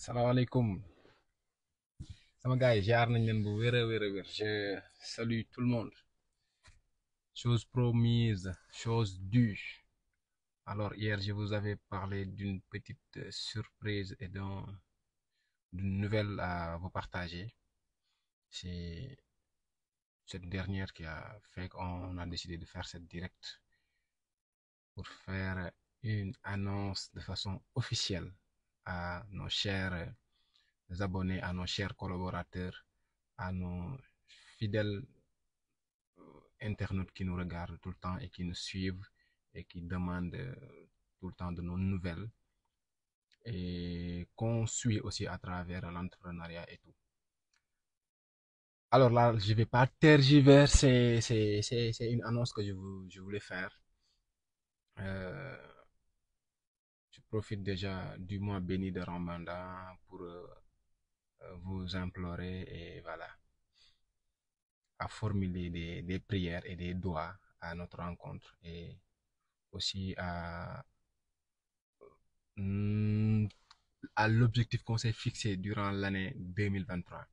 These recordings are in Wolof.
Salaamaaleykum sama gars yi jaar nañ leen bu wér a wér je salue tout le monde. Chose promise, chose due. Alors hier je vous avais parlé d'une petite surprise et d'une nouvelle à vous partager. C'est cette dernière qui a fait qu'on a décidé de faire cette direct pour faire une annonce de façon officielle à nos chers abonnés, à nos chers collaborateurs, à nos fidèles internautes qui nous regardent tout le temps et qui nous suivent et qui demandent tout le temps de nos nouvelles et qu'on suit aussi à travers l'entrepreneuriat et tout. Alors là, je ne vais pas tergiverser, c'est une annonce que je voulais faire. Euh, je profite déjà du mois béni de Ramadan pour vous implorer et voilà, à formuler des prières et des doigts à notre rencontre et aussi mm, à l'objectif qu'on s'est fixé durant l'année 2023.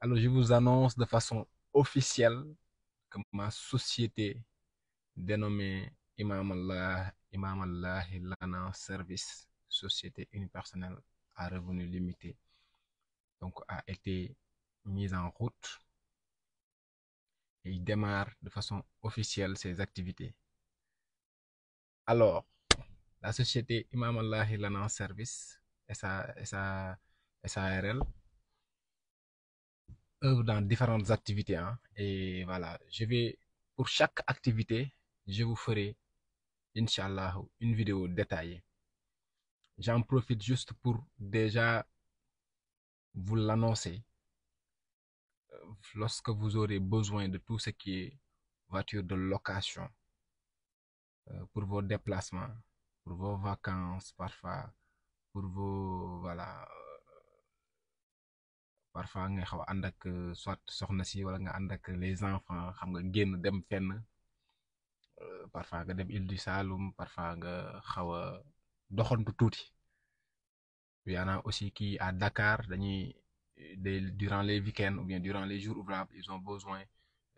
Alors, je vous annonce de façon officielle que ma société dénommée Imam Allah Lana Service, société unipersonnelle à revenu limité, donc a été mise en route et il démarre de façon officielle ses activités. Alors, la société Imam Allah Lana Service, SARL, œuvre dans différentes activités. Hein, et voilà, pour chaque activité, je vous ferai, Inch'Allah, une vidéo détaillée. J'en profite juste pour déjà vous l'annoncer. Lorsque vous aurez besoin de tout ce qui est voiture de location, pour vos déplacements, pour vos vacances parfois, pour vos, voilà, parfois nga xaw ànd ak soit soxna si wala nga ànd ak les enfants xam nga génn dem fenn parfois nga dem Île du Saloum parfois nga xaw a doxantu tuuti. Il y en a aussi qui à Dakar durant les week-ends ou bien durant les jours ouvrables ils ont besoin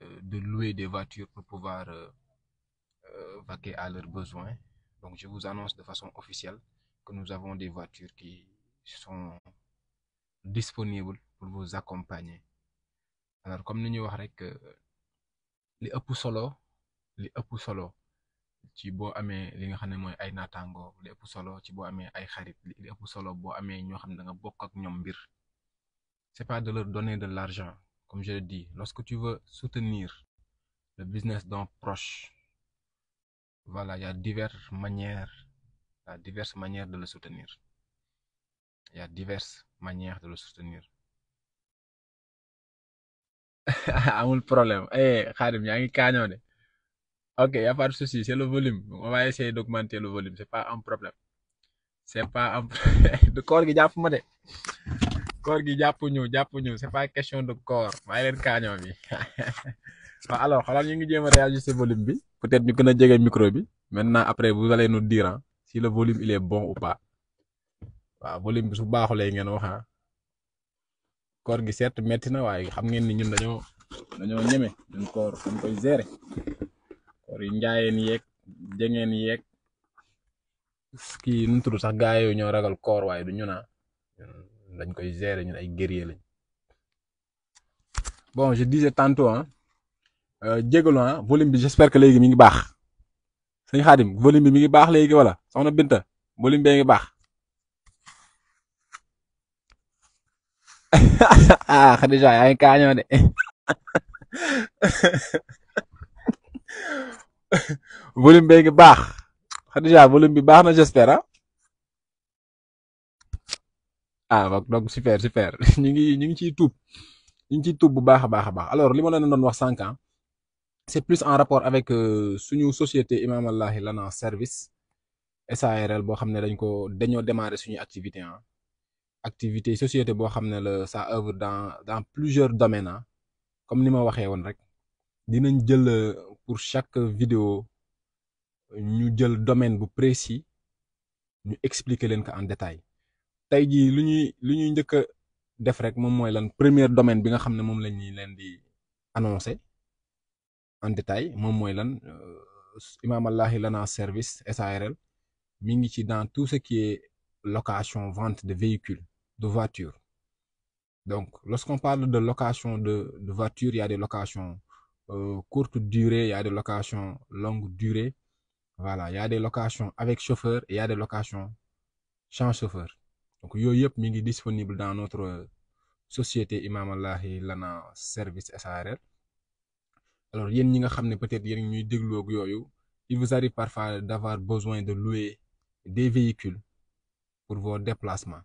de louer des voitures pour pouvoir vaquer à leurs besoins. Donc je vous annonce de façon officielle que nous avons des voitures qui sont disponibles pour vous accompagner. Alors comme ni ñu wax rek li ëpp solo li ëpp solo ci boo amee li nga xam ne mooy ay naataango li ëpp solo ci boo amee ay xarit li ëpp solo boo amee ñoo xam ne da nga bokk ak ñoom mbir c'est pas de leur donner de l'argent comme je le dis lorsque tu veux soutenir le business d'un proche voilà il y a diverses manières de le soutenir. Il y a diverses manières de le soutenir. Amul problème Khadim yaa ngi kaañoo de. Ok, y a pas de souci, c'est le volume. On va essayer d'augmenter le volume, c'est pas un problème. C'est pas un de koor gi jàpp ma de. Koor gi jàpp ñu, c'est pas question de corps. Waaye leen kaañoo bi. Bon, alors, xalaat ñu ngi jéem a réajuster volume bi. Peut-être ñu gën a jege micro bi. Maintenant, après, vous allez nous dire hein, si le volume il est bon ou pas. Waaw, volume bi su baaxulee ngeen wax ah. Koor gi certes metti na waaye xam ngeen ni ñun dañoo ñeme ñun koor dañ koy gérer. Koor yi njaayeen yeeg jengeen yeeg kii nu mu tudd sax gaa yooyu ñoo ragal koor waaye du ñu naa dañ koy gérer ñun ay guerrier lañ. Bon je disais tantôt ah jégalu ah volume bi j'espère que léegi mi ngi baax sëñ Xaadim volume bi mi ngi baax léegi wala soxna Binta volume bee ngi baax. Ah Khadija yaa ngi kaañoo de. Volume bee ngi baax Khadija volume bi baax na j'espère donc super ñu ngi ciy tuub bu baax a baax alors li ma leen doon wax sànq c'est plus en rapport avec suñu société Imam Allahi Lana Service SARL boo xam ne dañoo démarrer suñu activité société boo xam ne la ça œuvre dans plusieurs domaines comme ni ma waxee woon rek dinañ jël pour chaque vidéo ñu jël domaine bu précis ñu expliquer leen ko en détail tey jii lu ñuy njëkk a def rek moom mooy lan premier domaine bi nga xam ne moom la ñuy leen di annoncé en détail moom mooy lan Imam Allahi Lana Service SARL mi ngi ci dans tout ce qui est location vente de véhicules de voitures. Donc lorsqu'on parle de location de voitures, il y a des locations courte durée, il y a des locations longue durée. Voilà, il y a des locations avec chauffeur et il y a des locations sans chauffeur. Donc yooyu yëpp mi ngi disponible dans notre société Imam Allahi Lana Service SARL. Alors yéen ñi nga xam ne peut-être yéen ñuy déglu ak yooyu, il vous arrive parfois d'avoir besoin de louer des véhicules pour vos déplacements,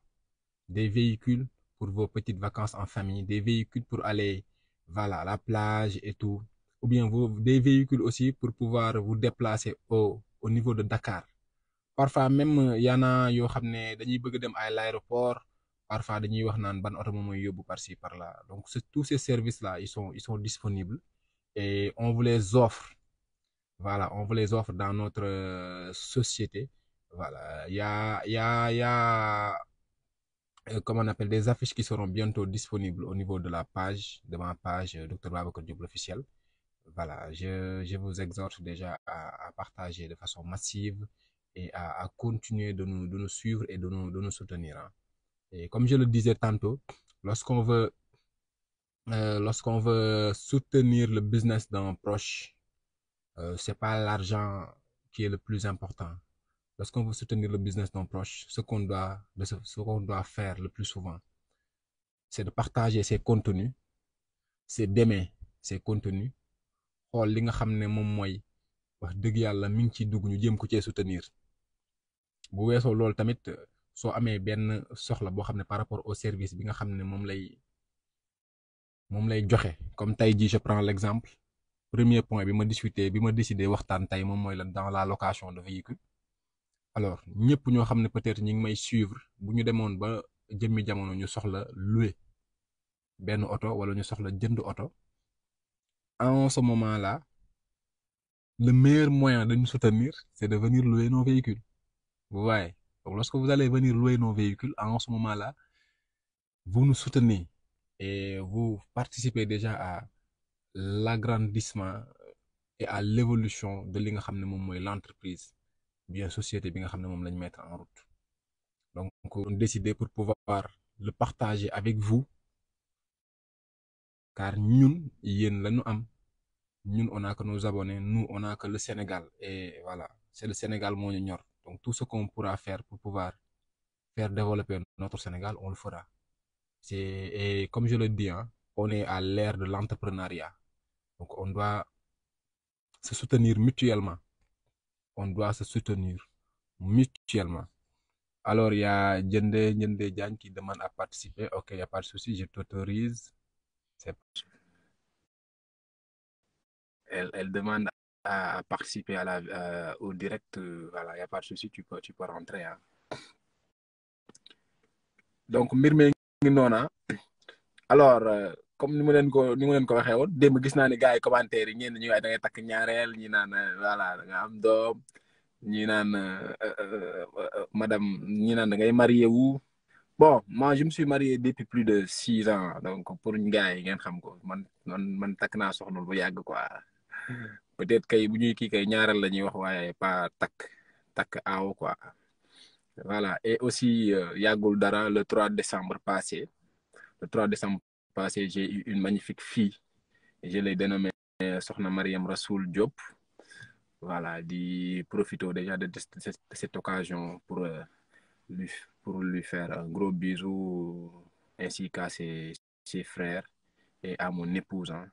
des véhicules pour vos petites vacances en famille, des véhicules pour aller voilà, à la plage et tout, ou bien des véhicules aussi pour pouvoir vous déplacer au niveau de Dakar. Parfois même y en a yoo xam ne dañuy bëgg dem à l'aéroport, parfois dañuy wax naan ban oto moom mooy yóbbu par-ci par-là. Donc tous ces services-là ils sont disponibles et on vous les offre. Voilà, on vous les offre dans notre société. Voilà, il y a comment on appelle, des affiches qui seront bientôt disponibles au niveau de la page, de ma page Dr Babacar Diop l'officiel. Voilà, je vous exhorte déjà à partager de façon massive et à continuer de nous suivre et de nous soutenir. Hein. Et comme je le disais tantôt, lorsqu'on veut soutenir le business d'un proche, c'est pas l'argent qui est le plus important. Lorsqu'on veut soutenir le business d'un proche, ce qu'on doit faire le plus souvent, c'est de partager ses contenus, c'est d'aimer ses contenus, xool li nga xam ne moom mooy wax dëgg yàlla mi ngi ciy dugg ñu jéem ko cee soutenir. Bu weesoo loolu tamit soo amee benn soxla boo xam ne par rapport au service bi nga xam ne moom lay joxe, comme tey jii je prends l'exemple. Premier point bi ma décidé waxtaan tey moom mooy lan dans la location de véhicules. Alors ñëpp ñoo xam ne peut-être ñi ngi may suivre bu ñu demoon ba jëmmi jamono ñu soxla louer benn oto wala ñu soxla jënd oto, en ce moment-là le meilleur moyen de nous soutenir c'est de venir louer nos véhicules. Vous voyez, donc lorsque vous allez venir louer nos véhicules, en ce moment-là vous nous soutenez et vous participez déjà à l'agrandissement et à l'évolution de li nga xam ne moom mooy l'entreprise bien société bi nga xam ne moom lañ mettre en route. Donc on décidé pour pouvoir le partager avec vous car ñun yéen la ñu am, ñun on a que nos abonnés, nous on a que le Sénégal et voilà, c'est le Sénégal moo ñu ñor. Donc tout ce qu'on pourra faire pour pouvoir faire développer notre Sénégal, on le fera. Et comme je le dis, hein, on est à l'ère de l'entrepreneuriat. Donc on doit se soutenir mutuellement. On doit se soutenir mutuellement. Alors il y a Djende Diagne qui demande à participer. Ok, il n'y a pas de souci, je t'autorise. Elle demande à participer au direct. Voilà, il n'y a pas de souci, tu peux rentrer. Hein. Donc mbir mi ngi noona. Alors comme ni ma leen ko waxee woon démb gis naa ne gars yi commentaire yi ñenn ñi waaye da ngay takk ñaareel ñi naan voilà da nga am doom ñi naan madame ñi naan da ngay marié wu. Bon moi je me suis marié depuis plus de 6 ans donc pour gars yi ngeen xam ko man takk naa soxna bu yàgg quoi peut-être kay bu ñuy kii kay ñaareel la ñuy wax waaye pas takk aaw quoi. Voilà et aussi yàggul dara le 3 décembre passé. Le 3 décembre passé, j'ai eu une magnifique fille. Je l'ai dénommée Sokhna Mariam Rassoul Diop. Voilà, d'y profiter déjà de cette occasion pour lui faire un gros bisou, ainsi qu'à ses frères et à mon épouse, hein,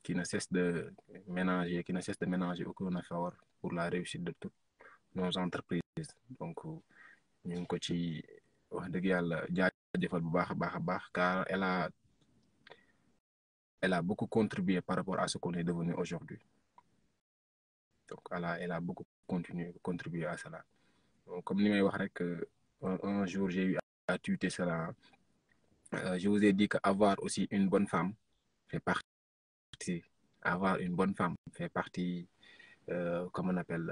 qui ne cesse de ménager aucun effort pour la réussite de toutes nos entreprises. Donc, ñu ngi ko ci wax dëgg yàlla jaajëfal bu baax a baax car elle a beaucoup contribué par rapport à ce qu'on est devenu aujourd'hui. Donc elle a beaucoup contribué à cela. Donc, comme ni may wax rek un jour j'ai eu à tuer cela. Je vous ai dit qu'avoir aussi une bonne femme fait partie. Avoir une bonne femme fait partie, comme on appelle,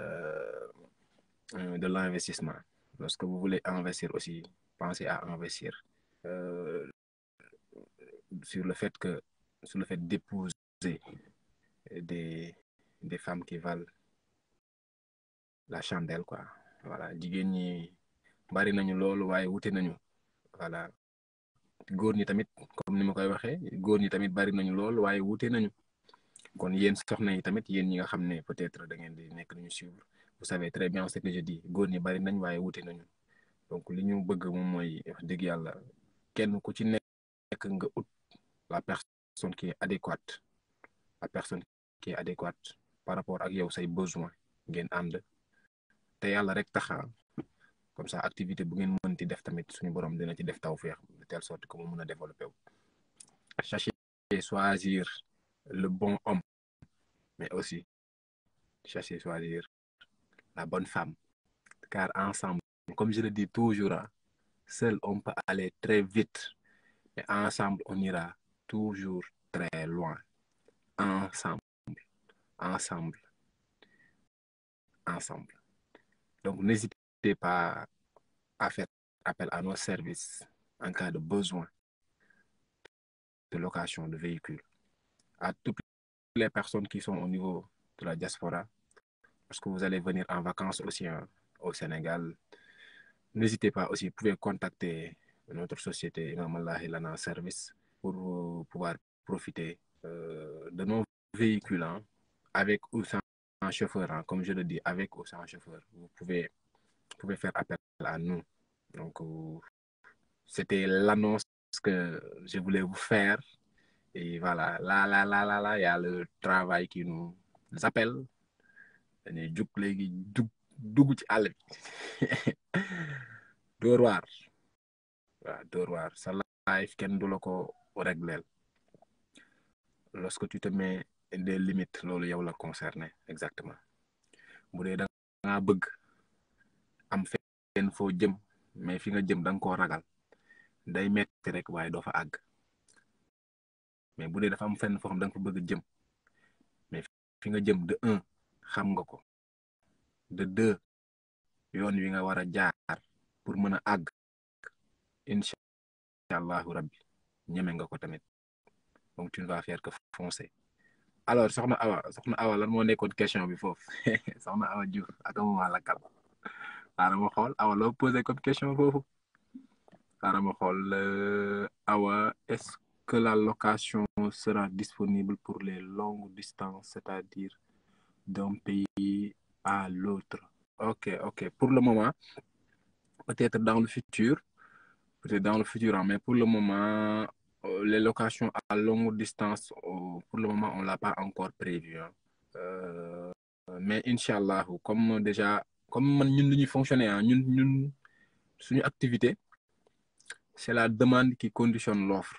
de l'investissement. Lorsque vous voulez investir aussi, pensez à investir euh, sur le fait que, sur le fait d'épouser des, des femmes qui valent la chandelle, quoi. Voilà, jigéen ñi bari nañu loolu waaye wute nañu. Voilà, góor ñi tamit comme ni ma koy waxee góor ñi tamit bari nañu lool waaye wute nañu. Kon yéen soxna yi tamit yéen ñi nga xam ne peut-être da ngeen di nekk nañu suivre vous savez très bien ce que je dis góor ñi bari nañ waaye wute nañu. Donc li ñu bëgg moom mooy wax dëgg yàlla kenn ku ci nekk nga ut la personne qui est adéquate, la personne qui est adéquate par rapport ak yow say besoin ngeen ànd te yàlla rek taxa comme ça activité bu ngeen mënti def tamit suñu borom dina ci def tawfeex de telle sorte que mu mën a développer wu. Chercher choisir le bon homme mais aussi chercher choisir la bonne femme car ensemble comme je le dis toujours seul on peut aller très vite mais ensemble on ira toujours très loin. Ensemble, ensemble, ensemble. Donc n'hésitez pas à faire appel à nos services en cas de besoin de location de véhicules. À toutes les personnes qui sont au niveau de la diaspora, lorsque vous allez venir en vacances aussi au Sénégal, n'hésitez pas aussi, vous pouvez contacter notre société Imam Allah Lana Service pour pouvoir profiter de nos véhicules avec ou sans chauffeur, comme je le dis, avec ou sans chauffeur. Vous pouvez faire appel à nous. Donc, c'était l'annonce que je voulais vous faire. Et voilà, là, il y a le travail qui nous appelle. dañuy jug léegi dugg ci àll bi dóor waar waaw dóor waar sa life kenn du la ko régleel lorsque tu te mets des limites loolu yow la concerné exactement bu dee da nga bëgg am fenn foo jëm mais fi nga jëm da nga koo ragal day metti rek waaye doo fa àgg mais bu dee dafa am fenn foo xam da nga fa bëgg jëm mais fi nga jëm de un xam nga ko de deux yoon wi nga war a jaar pour mën a àgg incha allahu rabbi ñeme nga ko tamit donc tu ne vas faire que foncer. Alors soxna Awa lan moo nekkoon question bi foofu soxna Awa Diouf ak ma lakkal xaaral ma xool Awa loo posé comme question foofu xaaral ma xool Awa est-ce que la location sera disponible pour les longues distances, c'est-à-dire d'un pays à l'autre? Ok. Pour le moment, peut-être dans le futur, mais pour le moment, les locations à longue distance, pour le moment, on ne l'a pas encore prévu. Mais Inch'Allah, comme ñun li ñuy fonctionner, ñun suñu activité, c'est la demande qui conditionne l'offre.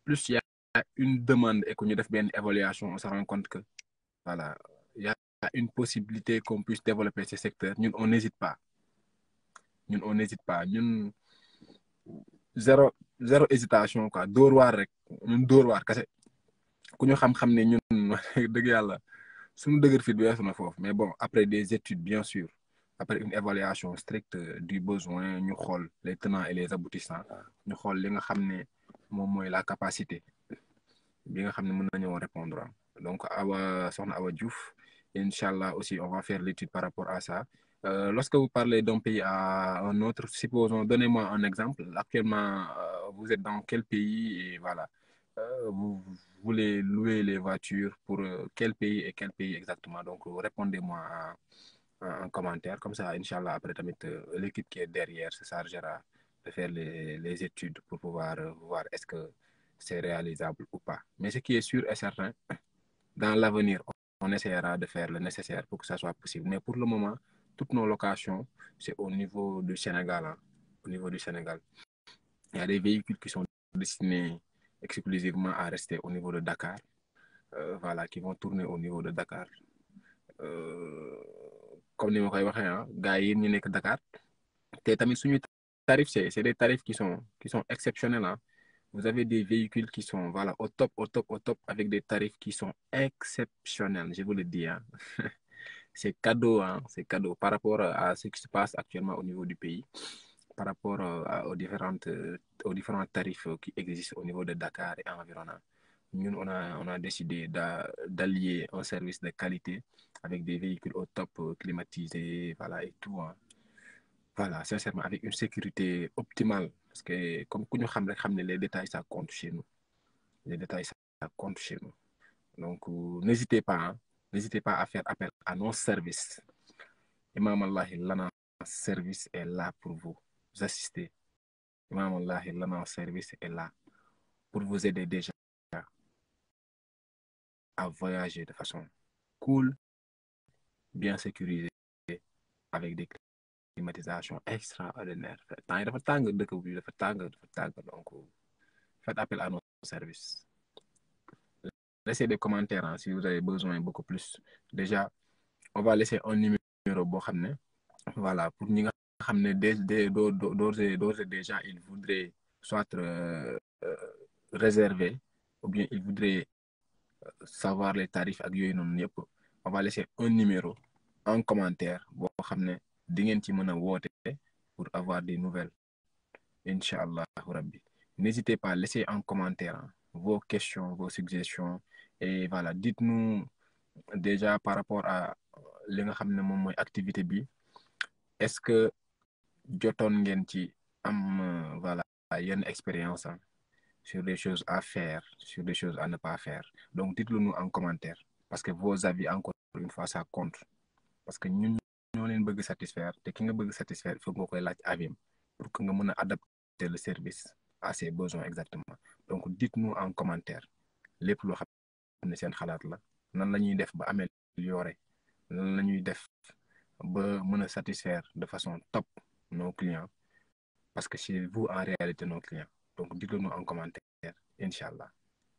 Plus il y a une demande et qu'on y fait une évaluation, on se rend compte que voilà, il y a une possibilité qu'on puisse développer ce secteur. Nous, on n'hésite pas. Ñun zéro hésitation quoi. Dóor waar rek. Ñun dóor waar kese. Ku ñu xam-xam ne ñun dëgg yàlla suñu dëgër fit weesu na foofu. Mais bon, après des études, bien sûr, après une évaluation stricte du besoin, ñu xool les tenants et les aboutissants. Ñu xool li nga xam ne moom mooy la capacité bi nga xam ne mën nañoo répondre. Donc soxna Awa Diouf, Inch'Allah aussi on va faire l'étude par rapport à ça. Lorsque vous parlez d'un pays à un autre, supposons, donnez-moi un exemple. Actuellement, vous êtes dans quel pays et voilà, vous voulez louer les voitures pour quel pays et quel pays exactement. Donc, répondez-moi en commentaire. Comme ça, Inch'Allah, après, l'équipe qui est derrière se chargera de faire les études pour pouvoir voir est-ce que c'est réalisable ou pas. Mais ce qui est sûr et certain, dans l'avenir, on essaiera de faire le nécessaire pour que ça soit possible. Mais pour le moment, toutes nos locations, c'est au niveau du Sénégal. Au niveau du Sénégal. Il y a des véhicules qui sont destinés exclusivement à rester au niveau de Dakar. Voilà, qui vont tourner au niveau de Dakar. Comme ni ma koy waxee gars yi ñu nekk Dakar te tamit suñu tarif c'est des tarifs qui sont exceptionnels. Vous avez des véhicules qui sont voilà au top avec des tarifs qui sont exceptionnels, je vous le dis. c'est cadeau, hein, c'est cadeau par rapport à ce qui se passe actuellement au niveau du pays, par rapport aux différents tarifs qui existent au niveau de Dakar et environnant. Nous, on a décidé d'allier un service de qualité avec des véhicules au top climatisés, voilà, et tout, hein. Voilà, sincèrement, avec une sécurité optimale. Parce que, comme nous savons, les détails, ça compte chez nous. Les détails, ça compte chez nous. Donc, n'hésitez pas, hein, n'hésitez pas à faire appel à nos services. Imam Allah, l'ana service est là pour vous assister. Imam Allah, l'ana service est là pour vous aider déjà à voyager de façon cool, bien sécurisée, avec des climatisations extraordinaires. Temps yi dafa tàng dëkk bi dafa tàng donc faites appel à nos services. Laissez des commentaires, hein, si vous avez besoin beaucoup plus. Déjà, on va laisser un numéro boo xam ne voilà pour ñi nga xam ne d'ores et déjà ils voudraient soit réserver ou bien ils voudraient savoir les tarifs ak yooyu noonu yëpp. On va laisser un numéro en commentaire boo xam ne di ngeen ci mën a woote pour avoir des nouvelles. Inch'Allah Rabbi. N'hésitez pas à laisser en commentaire, hein, vos questions, vos suggestions. Et voilà, dites-nous déjà par rapport à li nga xam ne moom mooy activité bi. Est-ce que jotoon ngeen ci am voilà yenn expérience, hein, sur des choses à faire, sur des choses à ne pas faire. Donc dites-le nous en commentaire parce que vos avis, encore une fois, ça compte. Parce que ñun ñoo leen bëgg satisfaire te ki nga bëgg satisfaire il faut nga koy laaj avis pour que nga mën a adapter le service à ses besoins exactement. Donc dites-nous en commentaire lépp loo xam ne seen xalaat la nan la ñuy def ba améliorer nan la ñuy def ba mën a satisfaire de façon top nos clients parce que c'est vous en réalité nos clients. Donc dites-le nous en commentaire, Inch'Allah.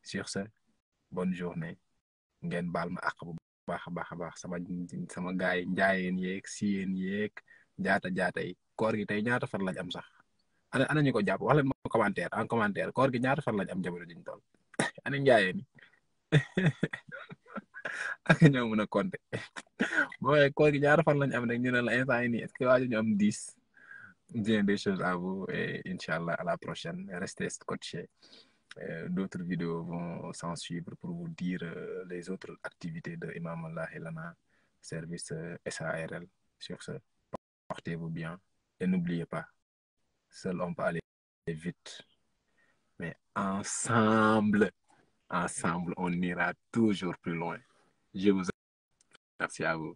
Sur ce, bonne journée. Ngeen baal ma àq bu baax a baax sama gaay njaayeen yeeg siyeen yeeg jaata yi koor gi tey ñaata fan lañ am sax ana ñu ko jàpp wax leen ma commentaire en commentaire koor gi ñaata fan lañ am jamono jiñ toll ana njaayeen yi ak ñoo mën a compter boo waxee koor gi ñaata fan lañ am rek ñu ne la instant yi nii est-ce que waaju ñu am 10. Bien des choses à vous et Inch'Allah à la prochaine. Restez scotchés. D'autres vidéos vont s'en suivre pour vous dire les autres activités de Imam Allah et Lana, service SARL. Sur ce, portez-vous bien et n'oubliez pas, seul on peut aller vite, mais ensemble, on ira toujours plus loin. Je vous remercie à vous.